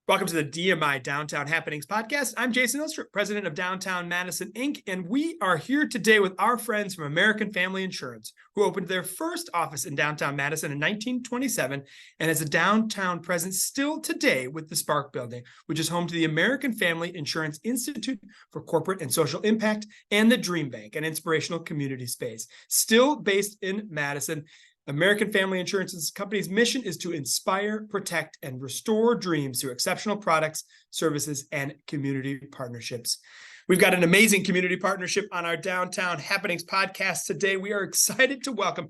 Welcome to the DMI Downtown Happenings podcast. I'm Jason Ilstrup, president of Downtown Madison, Inc., and we are here today with our friends from American Family Insurance, who opened their first office in downtown Madison in 1927 and has a downtown presence still today with the Spark Building, which is home to the American Family Insurance Institute for Corporate and Social Impact and the Dream Bank, an inspirational community space. Still based in Madison, American Family Insurance Company's mission is to inspire, protect, and restore dreams through exceptional products, services, and community partnerships. We've got an amazing community partnership on our Downtown Happenings podcast today. We are excited to welcome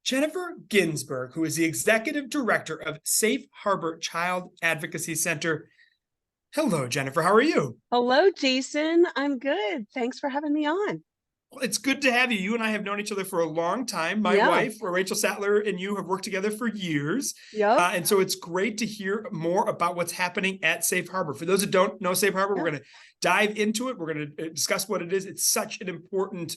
Jennifer Ginsburg, who is the executive director of Safe Harbor Child Advocacy Center. Hello, Jennifer. How are you? Hello, Jason. I'm good. Thanks for having me on. Well, it's good to have you. You and I have known each other for a long time. My wife, Rachel Sattler, and you have worked together for years. And so it's great to hear more about what's happening at Safe Harbor. For those who don't know Safe Harbor, we're going to dive into it. We're going to discuss what it is. It's such an important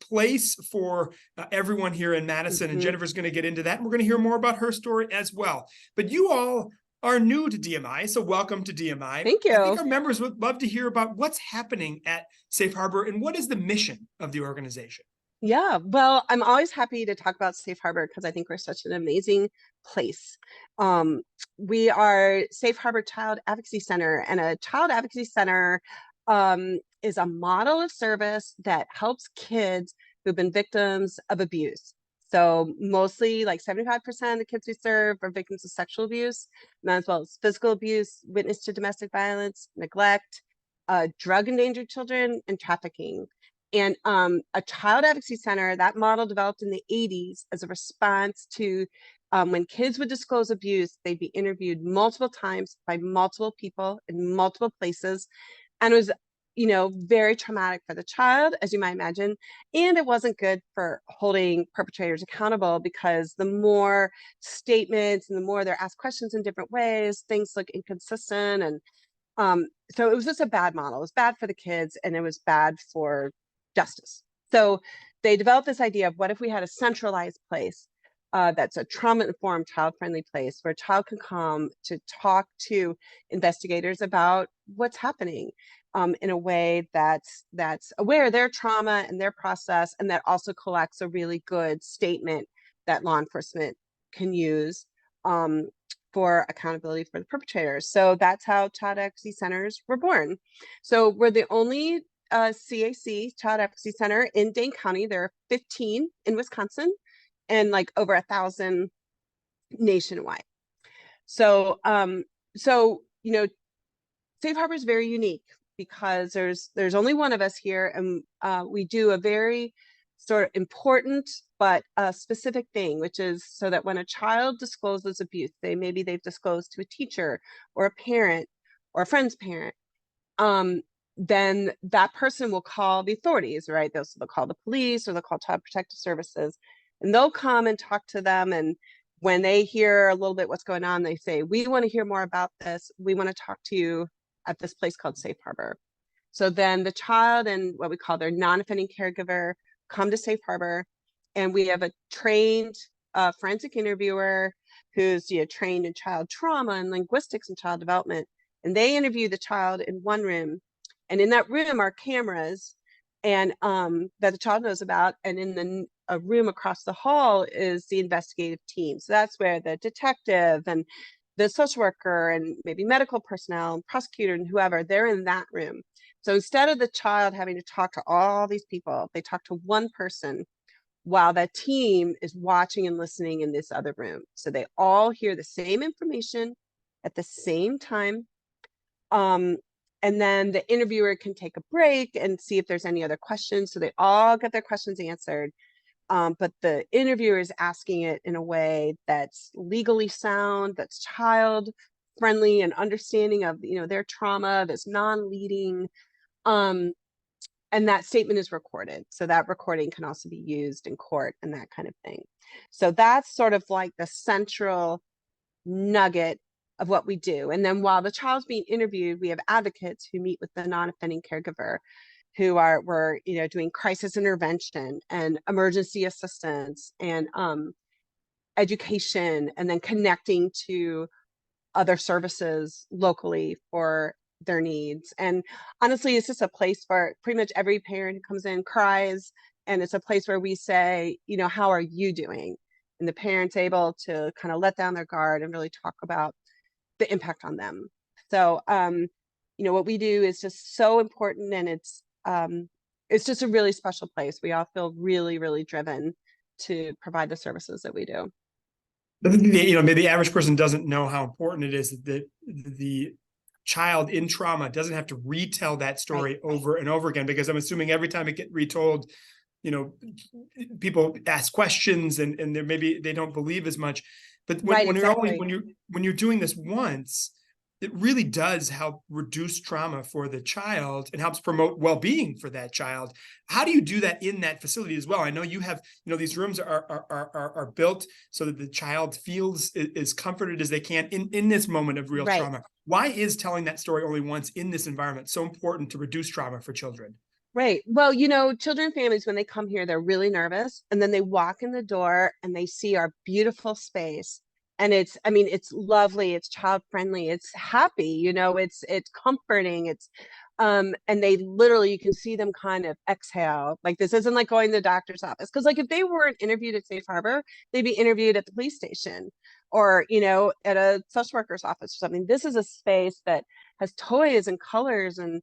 place for everyone here in Madison. And Jennifer's going to get into that. And we're going to hear more about her story as well. But you all are new to DMI, so welcome to DMI. Thank you. I think our members would love to hear about what's happening at Safe Harbor and what is the mission of the organization. Yeah, well, I'm always happy to talk about Safe Harbor because I think we're such an amazing place. We are Safe Harbor Child Advocacy Center, and a Child Advocacy Center is a model of service that helps kids who've been victims of abuse. So mostly like 75% of the kids we serve are victims of sexual abuse, as well as physical abuse, witness to domestic violence, neglect, drug endangered children, and trafficking. And a child advocacy center, that model developed in the 80s as a response to when kids would disclose abuse, they'd be interviewed multiple times by multiple people in multiple places. And it was very traumatic for the child, as you might imagine. And it wasn't good for holding perpetrators accountable because the more statements and the more they're asked questions in different ways, things look inconsistent. And so it was just a bad model. It was bad for the kids and it was bad for justice. So they developed this idea of what if we had a centralized place that's a trauma-informed, child-friendly place where a child can come to talk to investigators about what's happening in a way that's aware of their trauma and their process, and that also collects a really good statement that law enforcement can use for accountability for the perpetrators. So that's how child advocacy centers were born. So we're the only CAC, Child Advocacy Center, in Dane County. There are 15 in Wisconsin and like over 1,000 nationwide. So Safe Harbor is very unique because there's only one of us here, and we do a very sort of important but specific thing, which is so that when a child discloses abuse, maybe they've disclosed to a teacher or a parent or a friend's parent, then that person will call the authorities, right? They'll call the police or they'll call Child Protective Services, and they'll come and talk to them. And when they hear a little bit what's going on, they say, we want to hear more about this. We want to talk to you at this place called Safe Harbor. So then the child and what we call their non-offending caregiver come to Safe Harbor, and we have a trained forensic interviewer who's trained in child trauma and linguistics and child development. And they interview the child in one room. And in that room are cameras and that the child knows about. And in a room across the hall is the investigative team. So that's where the detective and the social worker and maybe medical personnel and prosecutor and whoever, they're in that room. So instead of the child having to talk to all these people, they talk to one person while that team is watching and listening in this other room. So they all hear the same information at the same time. And then the interviewer can take a break and see if there's any other questions. So they all get their questions answered. But the interviewer is asking it in a way that's legally sound, that's child friendly and understanding of their trauma, that's non-leading. And that statement is recorded. So that recording can also be used in court and that kind of thing. So that's sort of like the central nugget of what we do. And then while the child's being interviewed, we have advocates who meet with the non-offending caregiver who we're doing crisis intervention and emergency assistance and education, and then connecting to other services locally for their needs. And honestly, it's just a place for pretty much every parent who comes in cries, and it's a place where we say, how are you doing? And the parent's able to kind of let down their guard and really talk about the impact on them. So, what we do is just so important, and it's just a really special place. We all feel really, really driven to provide the services that we do. Maybe the average person doesn't know how important it is that the child in trauma doesn't have to retell that story over and over again, because I'm assuming every time it gets retold, people ask questions and maybe they don't believe as much. But when you're doing this once, it really does help reduce trauma for the child and helps promote well-being for that child. How do you do that in that facility as well? I know you have, these rooms are built so that the child feels as comforted as they can in this moment of real trauma. Why is telling that story only once in this environment so important to reduce trauma for children? Right. Well, children and families, when they come here, they're really nervous. And then they walk in the door and they see our beautiful space. And it's lovely. It's child friendly. It's happy, it's comforting. And they literally, you can see them kind of exhale. Like, this isn't like going to the doctor's office. Cause like if they weren't interviewed at Safe Harbor, they'd be interviewed at the police station or, at a social worker's office or something. This is a space that has toys and colors and,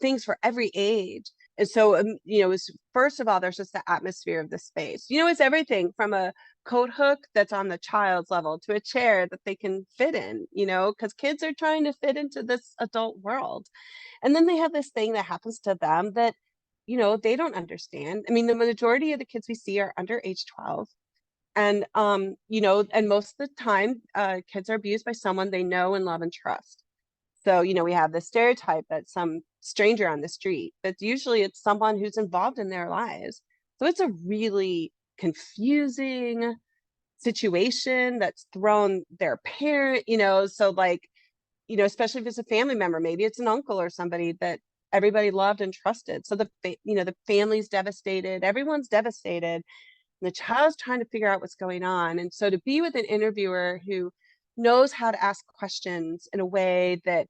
things for every age. And so, first of all, there's just the atmosphere of the space. It's everything from a coat hook that's on the child's level to a chair that they can fit in, because kids are trying to fit into this adult world. And then they have this thing that happens to them that, they don't understand. The majority of the kids we see are under age 12. And, and most of the time, kids are abused by someone they know and love and trust. So, we have the stereotype that some stranger on the street, but usually it's someone who's involved in their lives. So it's a really confusing situation that's thrown their parent, so like, especially if it's a family member, maybe it's an uncle or somebody that everybody loved and trusted. So the family's devastated, everyone's devastated. And the child's trying to figure out what's going on. And so to be with an interviewer who knows how to ask questions in a way that,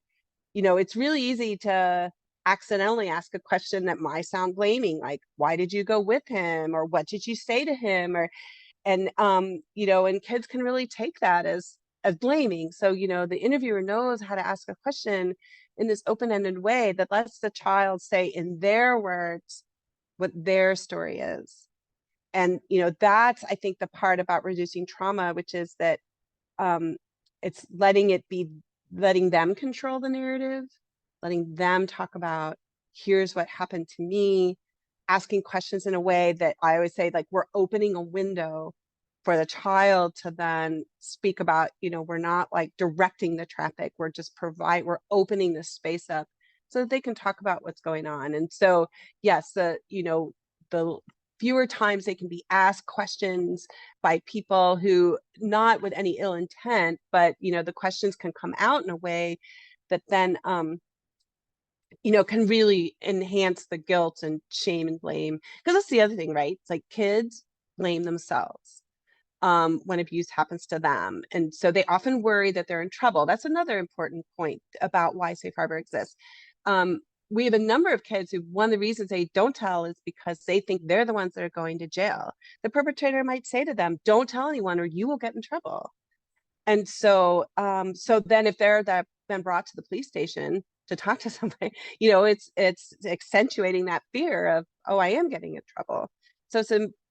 it's really easy to accidentally ask a question that might sound blaming, like, why did you go with him? Or what did you say to him? And kids can really take that as blaming. So, the interviewer knows how to ask a question in this open-ended way that lets the child say in their words what their story is. And, that's, I think, the part about reducing trauma, which is that it's letting them control the narrative, letting them talk about, here's what happened to me, asking questions in a way that I always say, like, we're opening a window for the child to then speak about, we're not like directing the traffic, we're opening the space up so that they can talk about what's going on. And so, yes, the fewer times they can be asked questions by people who, not with any ill intent, but the questions can come out in a way that then can really enhance the guilt and shame and blame. Because that's the other thing, right? It's like kids blame themselves when abuse happens to them. And so they often worry that they're in trouble. That's another important point about why Safe Harbor exists. We have a number of kids who, one of the reasons they don't tell is because they think they're the ones that are going to jail. The perpetrator might say to them, don't tell anyone or you will get in trouble. And so, so then if they're been brought to the police station to talk to somebody, it's accentuating that fear of, oh, I am getting in trouble. So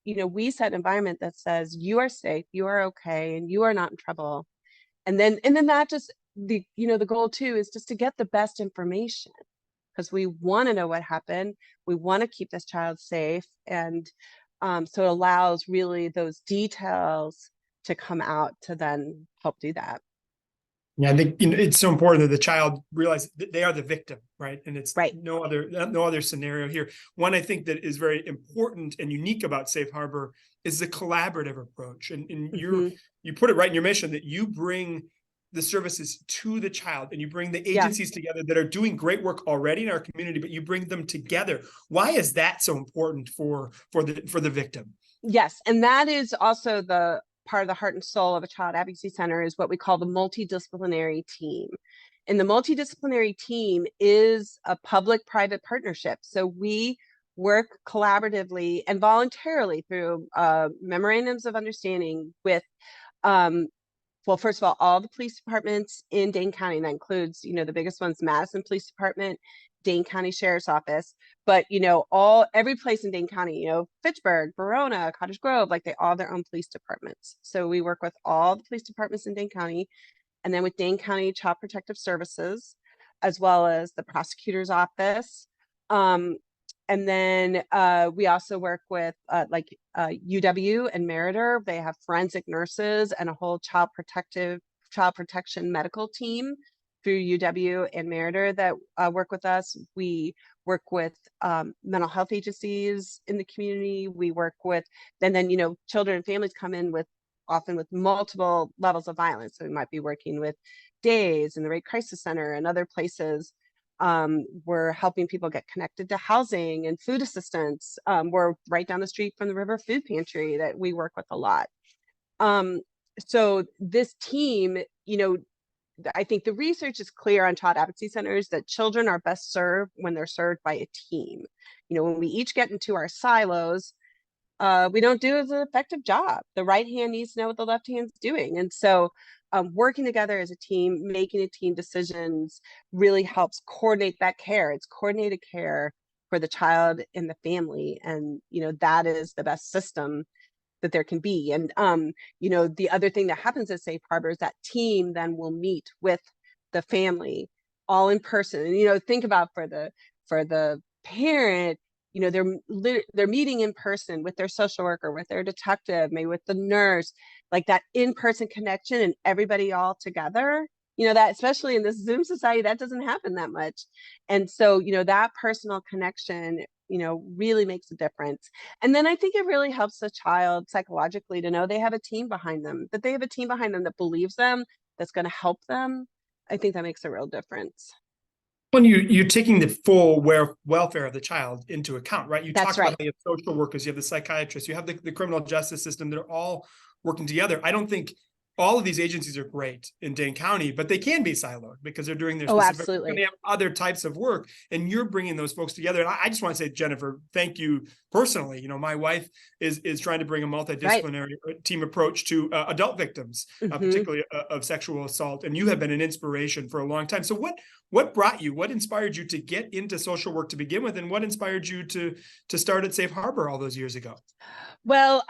we set an environment that says you are safe, you are okay, and you are not in trouble. And then that just the goal too is just to get the best information, because we want to know what happened. We want to keep this child safe. And so it allows really those details to come out to then help do that. Yeah, I think it's so important that the child realize that they are the victim, right? And it's no other scenario here. One I think that is very important and unique about Safe Harbor is the collaborative approach. And you put it right in your mission that you bring the services to the child and you bring the agencies together that are doing great work already in our community, but you bring them together. Why is that so important for the victim? Yes, and that is also the part of the heart and soul of a child advocacy center is what we call the multidisciplinary team. And the multidisciplinary team is a public-private partnership. So we work collaboratively and voluntarily through memorandums of understanding with, well, first of all the police departments in Dane County. And that includes, the biggest ones, Madison Police Department, Dane County Sheriff's Office, but every place in Dane County, Fitchburg, Verona, Cottage Grove, like they all have their own police departments. So we work with all the police departments in Dane County, and then with Dane County Child Protective Services, as well as the prosecutor's office. And then we also work with UW and Meriter. They have forensic nurses and a whole child protection medical team through UW and Meriter that work with us. We work with mental health agencies in the community. We work with, and then, children and families come in often with multiple levels of violence. So we might be working with DAYS and the Rape Crisis Center and other places. We're helping people get connected to housing and food assistance. We're right down the street from the River Food Pantry that we work with a lot. So this team, I think the research is clear on child advocacy centers that children are best served when they're served by a team. When we each get into our silos, we don't do as an effective job. The right hand needs to know what the left hand's doing. And so working together as a team, making a team decisions really helps coordinate that care. It's coordinated care for the child and the family. And, that is the best system that there can be. And, the other thing that happens at Safe Harbor is that team then will meet with the family all in person. And, think about for the parent, they're meeting in person with their social worker, with their detective, maybe with the nurse, like that in-person connection and everybody all together, that especially in this Zoom society, that doesn't happen that much. And so, that personal connection, really makes a difference. And then I think it really helps the child psychologically to know they have a team behind them, that they have a team behind them that believes them, that's going to help them. I think that makes a real difference. When you're taking the full welfare of the child into account, right? You That's talk about right. the social workers, you have the psychiatrists, you have the criminal justice system. They're all working together. I don't think all of these agencies are great in Dane County, but they can be siloed because they're doing their specific, absolutely. and they have other types of work, and you're bringing those folks together. And I just want to say, Jennifer, thank you personally. My wife is trying to bring a multidisciplinary team approach to adult victims, particularly of sexual assault. And you have been an inspiration for a long time. So what inspired you to get into social work to begin with? And what inspired you to start at Safe Harbor all those years ago? Well,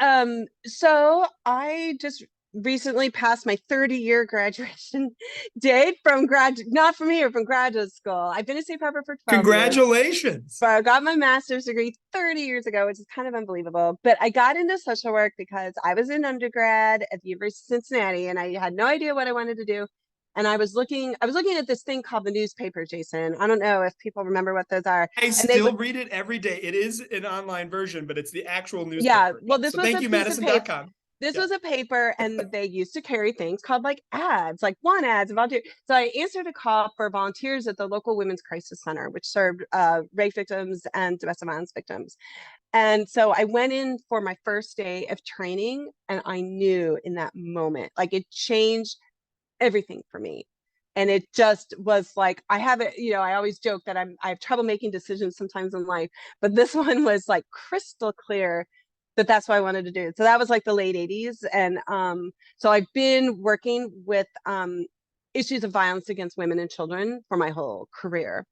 so I just recently passed my 30-year graduation date from not from here, from graduate school. I've been at Safe Harbor for 12 Congratulations. years. So I got my master's degree 30 years ago, which is kind of unbelievable. But I got into social work because I was in undergrad at the University of Cincinnati and I had no idea what I wanted to do. And I was looking at this thing called the newspaper, Jason. I don't know if people remember what those are. I still read it every day. It is an online version, but it's the actual newspaper. Yeah, well, this was thank you, Madison.com. This was a paper, and they used to carry things called like ads, like want ads and volunteer. So I answered a call for volunteers at the local women's crisis center, which served rape victims and domestic violence victims. And so I went in for my first day of training, and I knew in that moment, like it changed everything for me. And it just was like, I have it, I always joke that I have trouble making decisions sometimes in life, but this one was like crystal clear that that's what I wanted to do. So that was like the late 80s. And so I've been working with issues of violence against women and children for my whole career.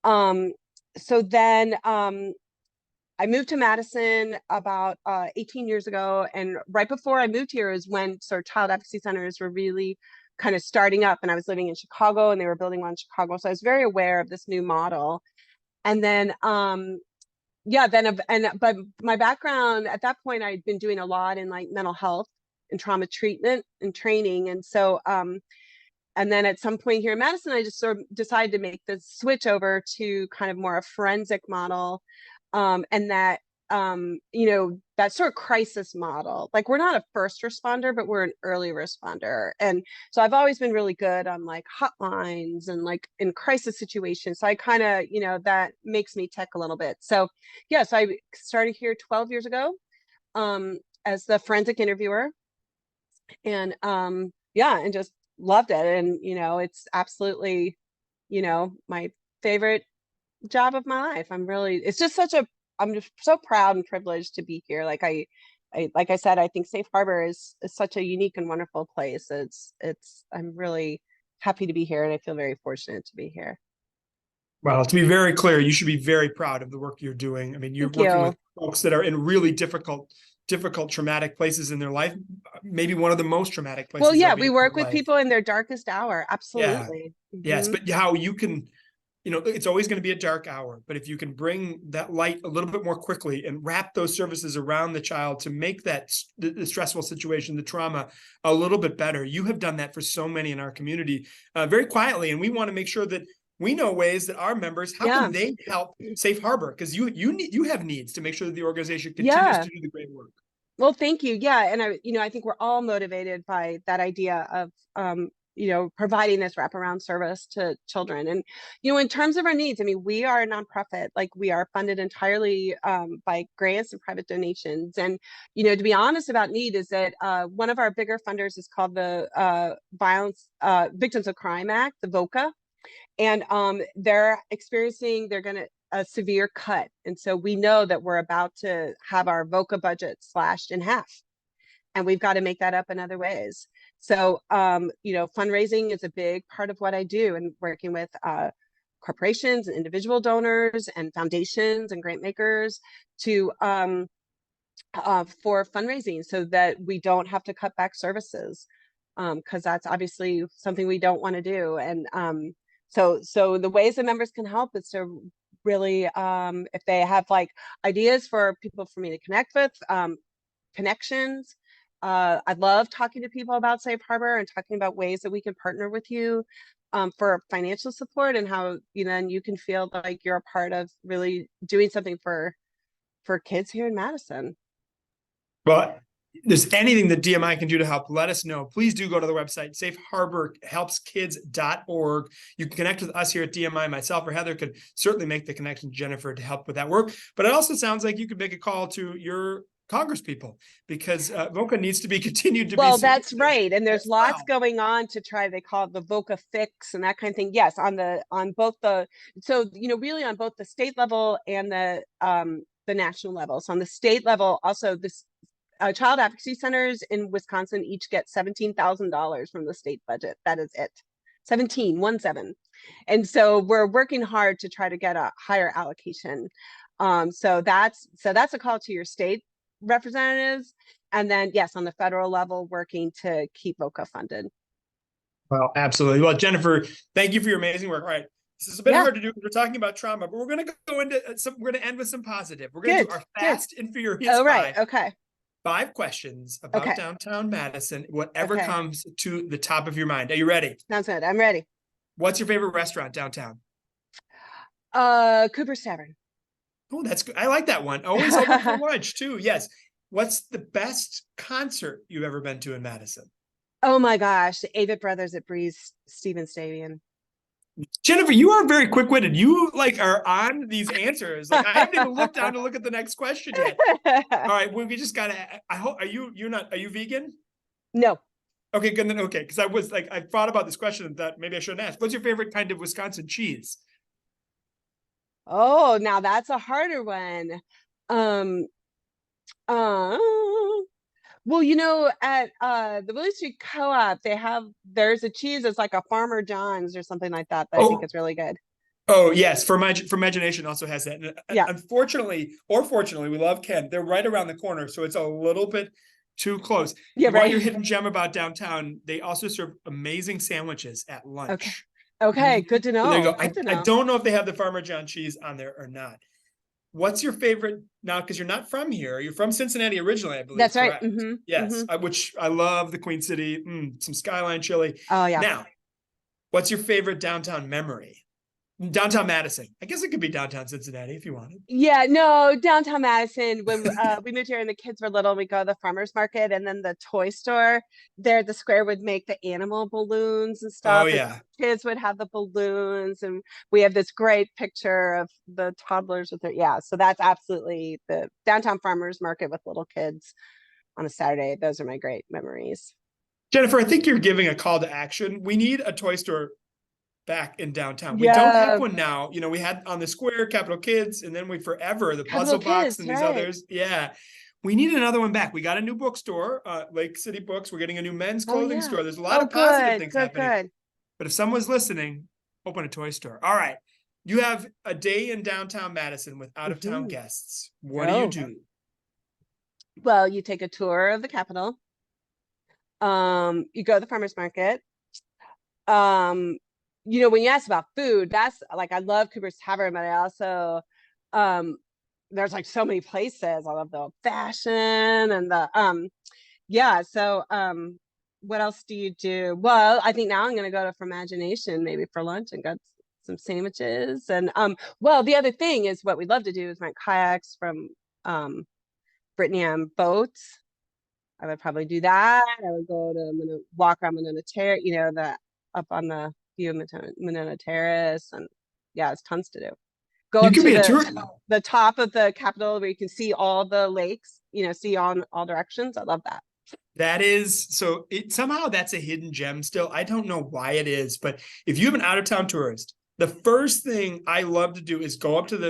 So then I moved to Madison about 18 years ago. And right before I moved here is when sort of child advocacy centers were really kind of starting up, and I was living in Chicago and they were building one in Chicago. So I was very aware of this new model. And then, but my background at that point, I'd been doing a lot in like mental health and trauma treatment and training. And so, and then at some point here in Madison, I just sort of decided to make the switch over to kind of more a forensic model. And that, that sort of crisis model, like we're not a first responder, but we're an early responder. And so I've always been really good on like hotlines and like in crisis situations. So I kind of, that makes me tick a little bit. So yes, I started here 12 years ago as the forensic interviewer. And yeah, and just loved it. And it's absolutely, my favorite job of my life. It's just I'm just so proud and privileged to be here. Like I said, I think Safe Harbor is such a unique and wonderful place. I'm really happy to be here, and I feel very fortunate to be here. Well, to be very clear, you should be very proud of the work you're doing. I mean, you're Thank working you. with folks that are in really difficult, traumatic places in their life, maybe one of the most traumatic Well, places yeah, they'll be we in work their with life. people in their darkest hour. Yeah. Absolutely. Yes, but how you can, it's always going to be a dark hour, but if you can bring that light a little bit more quickly and wrap those services around the child to make the stressful situation, the trauma, a little bit better. You have done that for so many in our community, very quietly, and we want to make sure that we know ways that our members, how Yeah. can they help Safe Harbor? Because you have needs to make sure that the organization continues Yeah. to do the great work. Well, thank you. Yeah, and I think we're all motivated by that idea of providing this wraparound service to children. And in terms of our needs, I mean, we are a nonprofit. Like, we are funded entirely by grants and private donations. And to be honest about need is that one of our bigger funders is called the Violence Victims of Crime Act, the VOCA, and they're going to a severe cut. And so we know that we're about to have our VOCA budget slashed in half, and we've got to make that up in other ways. So, fundraising is a big part of what I do, and working with corporations and individual donors and foundations and grant makers to for fundraising, so that we don't have to cut back services, because that's obviously something we don't want to do. And so the ways that members can help is to really, if they have like ideas for people for me to connect with, connections. I love talking to people about Safe Harbor and talking about ways that we can partner with you for financial support, and how then you can feel like you're a part of really doing something for kids here in Madison. But if there's anything that DMI can do to help, let us know. Please do go to the website, safeharborhelpskids.org. You can connect with us here at DMI. Myself or Heather could certainly make the connection, Jennifer, to help with that work. But it also sounds like you could make a call to your Congress people, because VOCA needs to be continued to be. Well, that's right. And there's lots well. going on to try, they call it the VOCA fix and that kind of thing. Yes, on both the, so, really on both the state level and the national level. So on the state level, also this child advocacy centers in Wisconsin each get $17,000 from the state budget. That is it. 17. And so we're working hard to try to get a higher allocation. So that's a call to your state representatives. And then, yes, on the federal level, working to keep VOCA funded. Well, absolutely. Well, Jennifer, thank you for your amazing work. All right. This is a bit hard to do because we're talking about trauma, but we're going to go into we're going to end with some positive. We're going to do our fast and furious right. Okay. 5 questions about downtown Madison, whatever comes to the top of your mind. Are you ready? Sounds good. I'm ready. What's your favorite restaurant downtown? Cooper's Tavern. Oh, that's good. I like that one. Always open for lunch too. Yes. What's the best concert you've ever been to in Madison? Oh my gosh, the Avett Brothers at Breeze Stevens Stadium. Jennifer, you are very quick-witted. You are on these answers. Like, I haven't even looked down to look at the next question yet. All right, well, we just gotta. I hope. Are you vegan? No. Okay, good. Then okay, because I thought about this question and thought maybe I shouldn't ask. What's your favorite kind of Wisconsin cheese? Oh, now that's a harder one. Well, at the Willie Street Co-op, there's a cheese that's like a Farmer John's or something like that. I think it's really good. Oh yes, for Imagination also has that. And yeah. Unfortunately, or fortunately, we love Ken. They're right around the corner, so it's a little bit too close. Yeah, right. Your hidden gem about downtown, they also serve amazing sandwiches at lunch. Okay, good to know. So there you go. I don't know if they have the Farmer John cheese on there or not. What's your favorite now? Because you're not from here. You're from Cincinnati originally, I believe. That's right. Mm-hmm. Yes, which I love the Queen City. Some Skyline chili. Oh yeah. Now, what's your favorite downtown memory? Downtown Madison. I guess it could be downtown Cincinnati if you wanted. Yeah, no, downtown Madison. When we moved here and the kids were little, we go to the farmer's market, and then the toy store there at the square would make the animal balloons and stuff. Oh yeah. Kids would have the balloons, and we have this great picture of the toddlers with their, so that's absolutely the downtown farmer's market with little kids on a Saturday. Those are my great memories. Jennifer, I think you're giving a call to action. We need a toy store back in downtown. We don't Yeah, have one now. You know, we had on the square, Capital Kids, and then we forever the Capital Puzzle Box Kids, and these right? others. Yeah. We need another one back. We got a new bookstore, Lake City Books. We're getting a new men's Oh clothing yeah. store. There's a lot Oh, of positive good, things good, happening. good. But if someone's listening, open a toy store. All right. You have a day in downtown Madison with out-of-town guests. What do you Oh, do? well, you take a tour of the Capitol. You go to the farmers market. Um, when you ask about food, that's like I love Cooper's Tavern, but I also there's like so many places. I love the old fashioned and the yeah. So what else do you do? Well, I think now I'm gonna go to For Imagination maybe for lunch and get some sandwiches. And well, the other thing is what we love to do is rent kayaks from Brittany on boats. I would probably do that. I would I'm gonna walk around Monona Terrace, the up on the view of Monona Terrace, and yeah, it's tons to do. Go You up can to be a tour. the top of the Capitol where you can see all the lakes, see all directions. I love that. That is so somehow that's a hidden gem still. I don't know why it is, but if you have an out-of-town tourist, the first thing I love to do is go up to I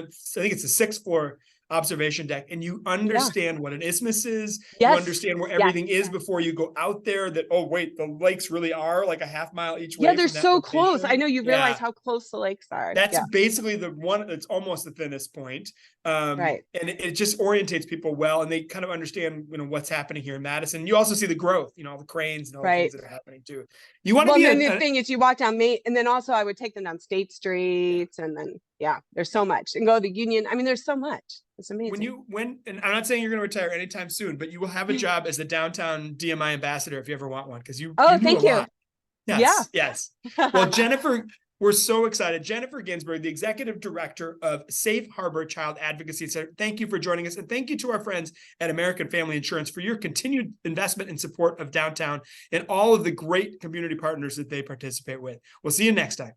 think it's the 6th floor observation deck, and you understand what an isthmus is. You Yes. understand where Yes. everything is before you go out there, that, oh, wait, the lakes really are like a half mile each Yeah, way they're from that so close. I location. know you realize Yeah. how close the lakes are. That's Yeah. basically the one that's almost the thinnest point. Right. And it just orientates people well, and they kind of understand, what's happening here in Madison. You also see the growth, all the cranes and all the things Right. that are happening too. You want to Well, be and then the thing is you walk down Main, and then also I would take them down State Street, and then yeah, there's so much. And go to the Union. I mean, there's so much. It's amazing. and I'm not saying you're going to retire anytime soon, but you will have a job as the downtown DMI ambassador if you ever want one, because you Oh, do a thank you. lot. Yeah. Yes. Well, Jennifer, we're so excited. Jennifer Ginsburg, the executive director of Safe Harbor Child Advocacy Center. Thank you for joining us. And thank you to our friends at American Family Insurance for your continued investment and support of downtown and all of the great community partners that they participate with. We'll see you next time.